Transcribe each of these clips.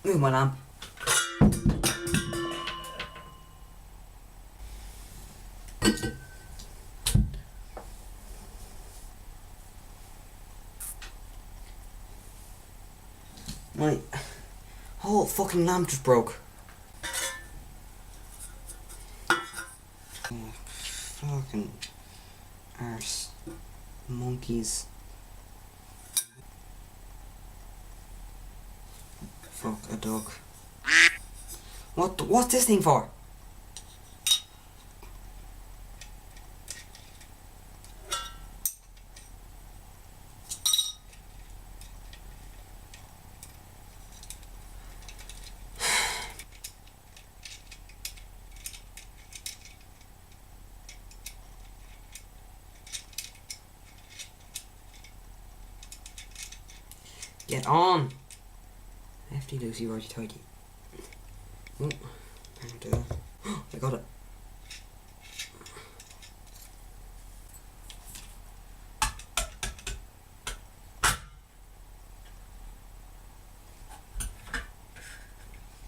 Move my lamp. My whole fucking lamp just broke. Oh, fucking arse monkeys. Fuck a dog. What's this thing for? Get on! Hefty Lucy righty tighty. Oh, I got it.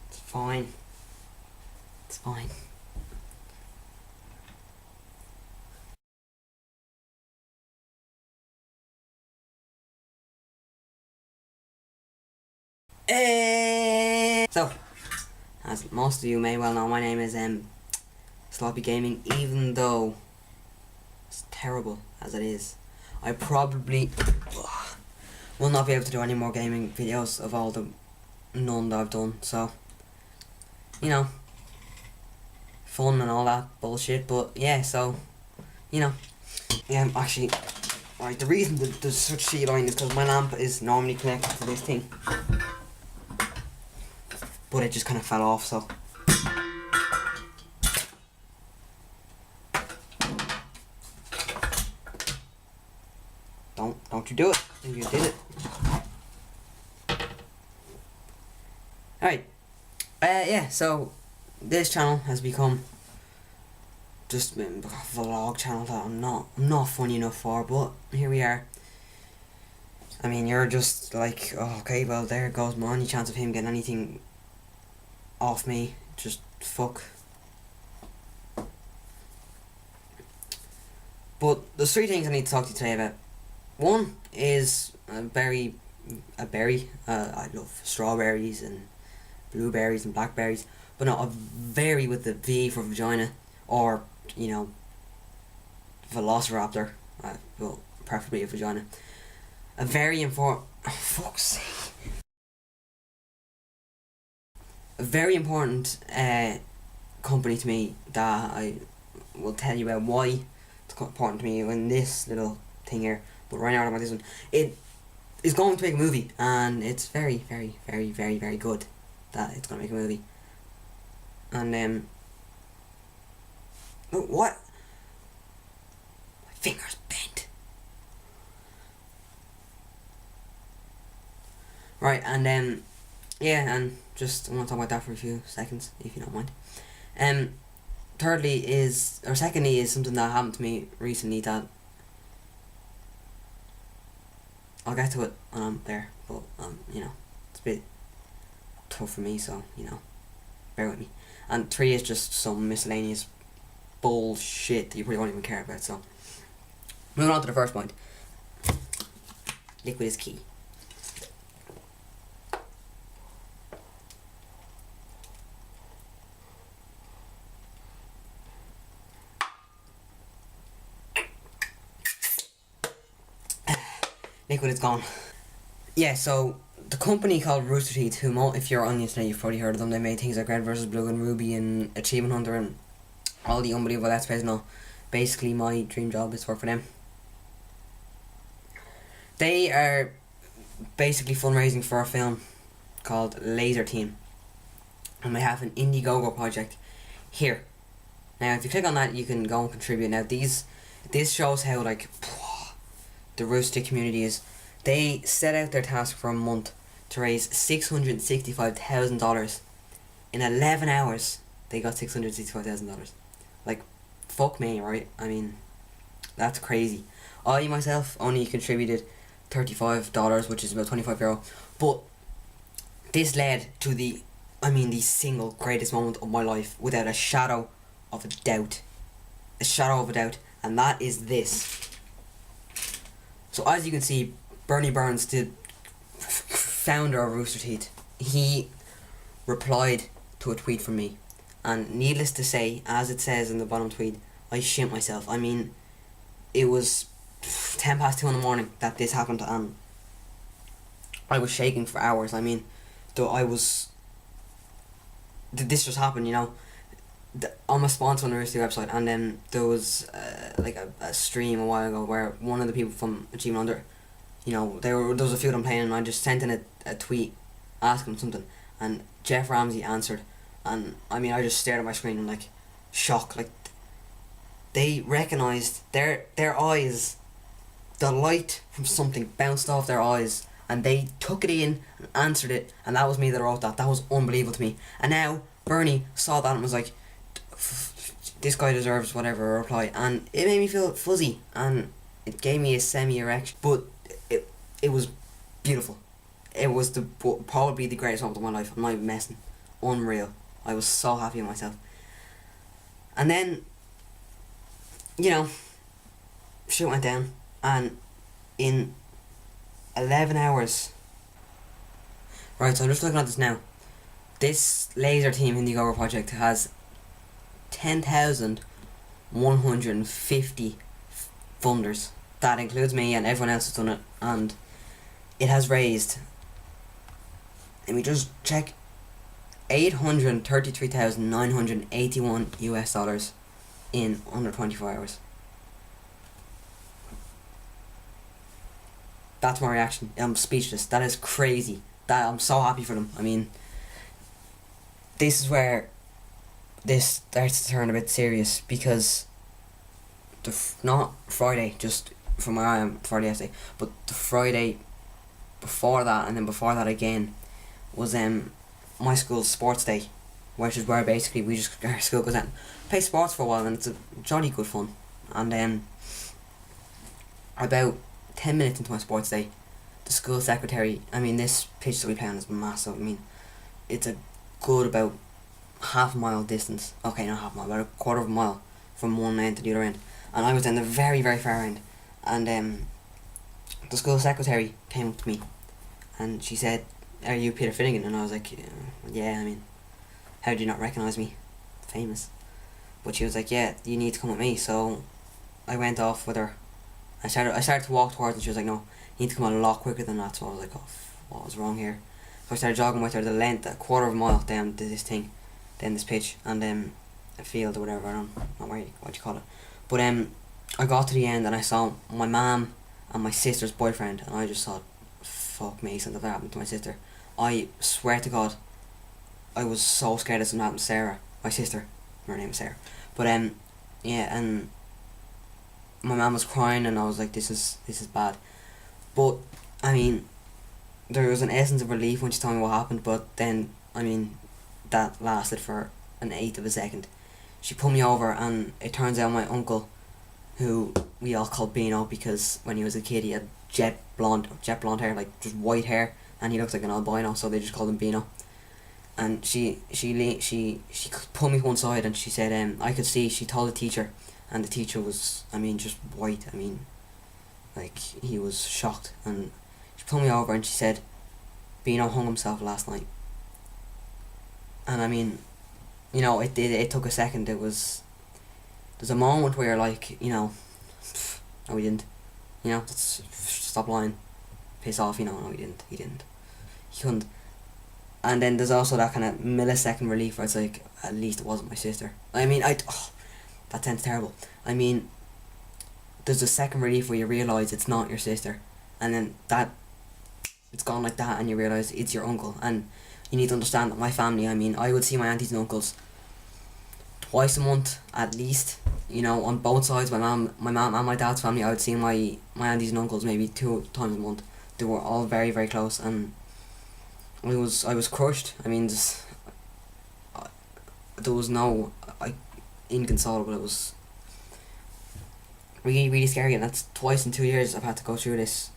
It's fine. It's fine. So, as most of you may well know, my name is Sloppy Gaming. Even though it's terrible as it is, I probably will not be able to do any more gaming videos of all the none that I've done. So, you know, fun and all that bullshit. But yeah, so you know, yeah. Actually, right. The reason that there's such shit line is because my lamp is normally connected to this thing, but it just kind of fell off. So. Don't you do it. You did it. Alright. Yeah, so this channel has become just a vlog channel that I'm not funny enough for, but here we are. I mean, you're just like, oh, okay, well, there goes my only chance of him getting anything off me. Just fuck. But there's three things I need to talk to you today about. One is a berry. I love strawberries and blueberries and blackberries, but not a berry with the V for vagina, or you know, velociraptor. Well, preferably a vagina. A very important. Oh, fuck's sake. A very important company to me that I will tell you about why it's important to me in this little thing here. But right now, about this one, it is going to make a movie, and it's very, very, very, very, very good that it's going to make a movie. And oh, what? My finger's bent. Right, and yeah, and just I want to talk about that for a few seconds, if you don't mind. Secondly is something that happened to me recently that I'll get to it when I'm there, but you know, it's a bit tough for me, so you know, bear with me. And 3 is just some miscellaneous bullshit that you probably won't even care about. So, moving on to the first point. Liquid is key. Liquid is gone. Yeah, so the company called Rooster Teeth, who, if you're on the internet, you've probably heard of them. They made things like Red vs. Blue and Ruby and Achievement Hunter and all the unbelievable Let's Plays and all. Basically, my dream job is to work for them. They are basically fundraising for a film called Laser Team, and they have an Indiegogo project here. Now, if you click on that, you can go and contribute. Now, this shows how like the Rooster Teeth community is. They set out their task for a month to raise $665,000. In 11 hours, they got $665,000. Like, fuck me, right? I mean, that's crazy. I myself only contributed $35, which is about €25. But This led to the single greatest moment of my life, without a shadow of a doubt. A shadow of a doubt. And that is this. So as you can see, Bernie Burns, the founder of Rooster Teeth, he replied to a tweet from me. And needless to say, as it says in the bottom tweet, I shit myself. I mean, it was 10 past 2 in the morning that this happened, and I was shaking for hours. I mean, this just happened, you know. I'm a sponsor on the Rooster Teeth website, and then there was like a stream a while ago where one of the people from Achievement Under, you know, there was a few of them playing, and I just sent in a tweet asking them something, and Jeff Ramsey answered, and I mean, I just stared at my screen and like shocked. Like, they recognised their eyes, the light from something bounced off their eyes, and they took it in and answered it, and that was me that wrote that. That was unbelievable to me. And now Bernie saw that and was like, this guy deserves whatever a reply, and it made me feel fuzzy, and it gave me a semi-erection, but it was beautiful. It was probably the greatest moment of my life. I'm not even messing. Unreal. I was so happy with myself. And then, you know, shit went down, and in 11 hours, right, so I'm just looking at this now. This Laser Team Indiegogo project has 10,150 funders. That includes me and everyone else that's done it, and it has raised, let me just check, $833,981 in under 24 hours. That's my reaction. I'm speechless. That is crazy. I'm so happy for them. I mean, this is where this starts to turn a bit serious, because not Friday, just from where I am, Friday yesterday, but the Friday before that, and then before that again, was my school's sports day, which is where basically our school goes out and play sports for a while, and it's a jolly good fun. And then about 10 minutes into my sports day, the school secretary, I mean, this pitch that we play on is massive. I mean, it's a good about half a mile distance. Okay, not half a mile, about a quarter of a mile from one end to the other end. And I was in the very, very far end. And the school secretary came up to me, and she said, "Are you Peter Finnegan?" And I was like, "Yeah, I mean, how do you not recognise me? Famous." But she was like, "Yeah, you need to come with me." So I went off with her. I started to walk towards her, and she was like, "No, you need to come a lot quicker than that." So I was like, "Oh, what was wrong here?" So I started jogging with her the length, a quarter of a mile down to this thing, down this pitch, and a field or whatever, I don't know what you call it. But I got to the end, and I saw my mum and my sister's boyfriend, and I just thought, fuck me, something that happened to my sister. I swear to God, I was so scared that something happened to Sarah, my sister. Her name is Sarah. But yeah, and my mum was crying, and I was like, this is bad. But I mean, there was an essence of relief when she told me what happened, but then, I mean, that lasted for an eighth of a second. She pulled me over, and it turns out my uncle, who we all called Beano because when he was a kid he had jet blonde hair, like just white hair, and he looks like an albino, so they just called him Beano. And she pulled me to one side, and she said, I could see, she told the teacher, and the teacher was, I mean, just white. I mean, like, he was shocked. And she pulled me over, and she said, "Beano hung himself last night." And I mean, you know, it took a second. There's a moment where you're like, you know, no, he didn't. You know, stop lying, piss off. You know, no, he didn't. He couldn't. And then there's also that kind of millisecond relief where it's like, at least it wasn't my sister. I mean, that sounds terrible. I mean, there's a second relief where you realise it's not your sister, and then it's gone like that, and you realise it's your uncle. And you need to understand that my family, I mean, I would see my aunties and uncles twice a month at least, you know, on both sides. My mum and my dad's family, I would see my aunties and uncles maybe 2 times a month. They were all very, very close, and I was crushed. I mean, there was no inconsolable. It was really, really scary, and that's twice in 2 years I've had to go through this.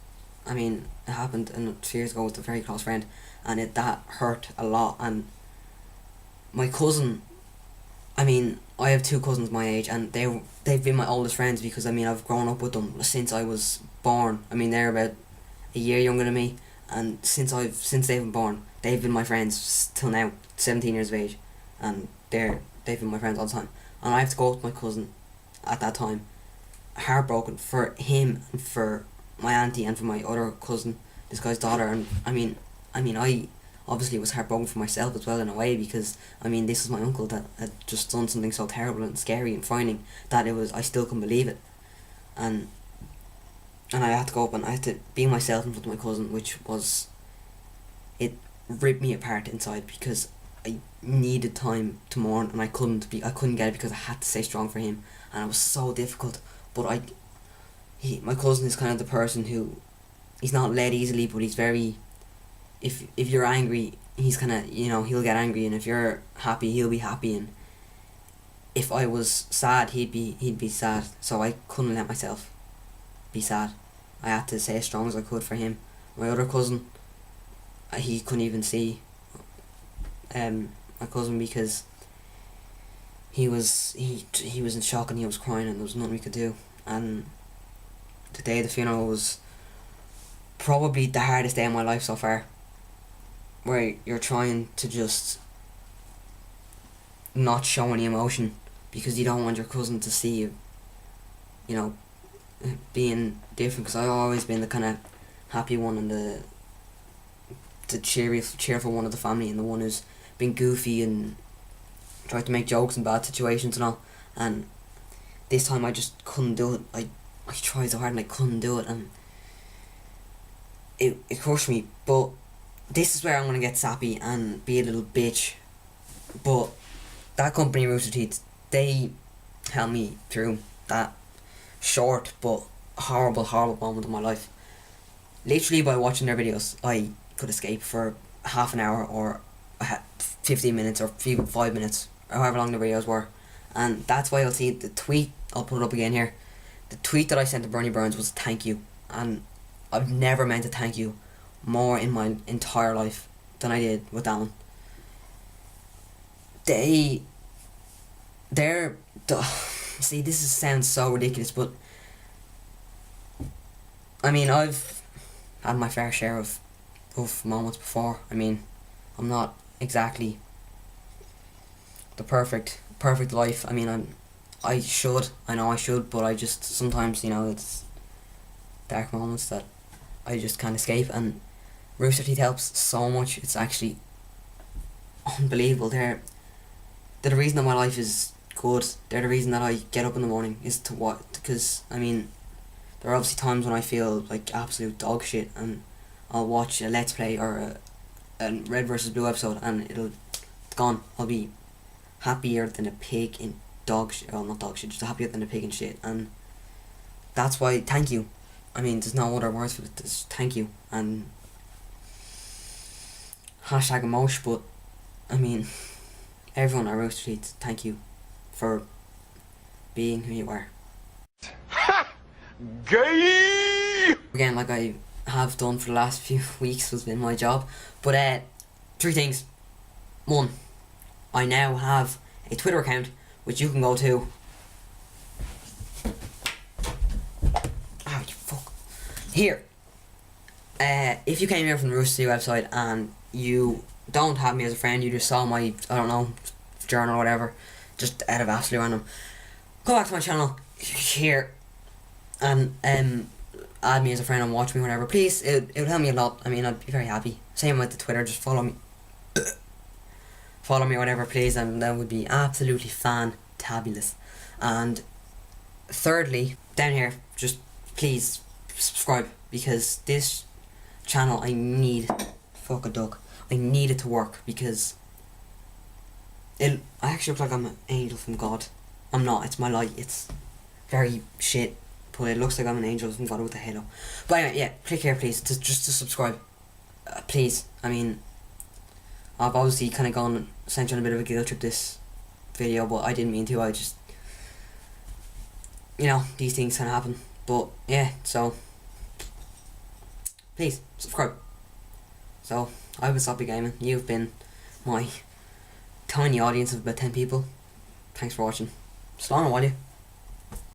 I mean, it happened 2 years ago with a very close friend, and that hurt a lot. And my cousin, I mean, I have two cousins my age, and they've been my oldest friends because I mean I've grown up with them since I was born. I mean they're about a year younger than me, and since they've been born, they've been my friends till now, 17 years of age, and they've been my friends all the time. And I have to go with my cousin at that time, heartbroken for him and for my auntie and for my other cousin, this guy's daughter. And I obviously was heartbroken for myself as well in a way, because I mean this is my uncle that had just done something so terrible and scary, and finding that I still couldn't believe it. And I had to go up and I had to be myself in front of my cousin, which was, it ripped me apart inside because I needed time to mourn, and I couldn't get it because I had to stay strong for him, and it was so difficult. But my cousin is kind of the person who, he's not led easily, but he's very, if you're angry, he's kind of, he'll get angry, and if you're happy, he'll be happy, and if I was sad, he'd be sad. So I couldn't let myself be sad. I had to stay as strong as I could for him. My other cousin, he couldn't even see my cousin because he was in shock and he was crying, and there was nothing we could do. And the day of the funeral was probably the hardest day of my life so far, where you're trying to just not show any emotion because you don't want your cousin to see you, being different. Because I've always been the kind of happy one and the cheerful one of the family, and the one who's been goofy and tried to make jokes in bad situations and all. And this time I just couldn't do it. I tried so hard and I couldn't do it, and it crushed me. But this is where I'm gonna get sappy and be a little bitch. But that company, Rooster Teeth, they helped me through that short but horrible moment of my life. Literally by watching their videos, I could escape for half an hour or 15 minutes or even 5 minutes, or however long the videos were. And that's why you'll see the tweet, I'll put it up again here. The tweet that I sent to Bernie Burns was thank you, and I've never meant to thank you more in my entire life than I did with that one. See, sounds so ridiculous, but I mean, I've had my fair share of moments before. I mean, I'm not exactly the perfect life. I mean, I know I should, but I just sometimes, it's dark moments that I just can't escape, and Rooster Teeth helps so much. It's actually unbelievable. They're the reason that my life is good. They're the reason that I get up in the morning, is to what, because I mean, there are obviously times when I feel like absolute dog shit, and I'll watch a Let's Play or a Red vs Blue episode, and it's gone. I'll be happier than a pig in dog shit. Well, not dog shit, just happier than a pig in shit. And that's why, thank you. I mean, there's no other words for it. Just thank you. And hashtag emotion. But I mean, everyone at Rooster Teeth, thank you for being who you are. Ha! Gay! Again, like I have done for the last few weeks, has been my job. But 3 things. 1, I now have a Twitter account which you can go to. Ah, you fuck. Here. If you came here from the Rooster Teeth website and you don't have me as a friend, you just saw my, I don't know, journal or whatever, just out of absolutely random, go back to my channel here and add me as a friend and watch me whenever, please. It would help me a lot. I mean, I'd be very happy. Same with the Twitter, just follow me or whatever, please, and that would be absolutely fantabulous. And thirdly, down here, just please subscribe, because this channel, I need it to work, because I actually look like I'm an angel from God. I'm not, it's my light. It's very shit, but it looks like I'm an angel from God with a halo. But anyway, yeah, click here please, just to subscribe, please. I mean, I've obviously kind of gone, sent you on a bit of a guilt trip this video, but I didn't mean to. I just, these things kind of happen. But yeah, so please subscribe. So, I've been Sloppy Gaming. You've been my tiny audience of about 10 people. Thanks for watching. Slán, will you?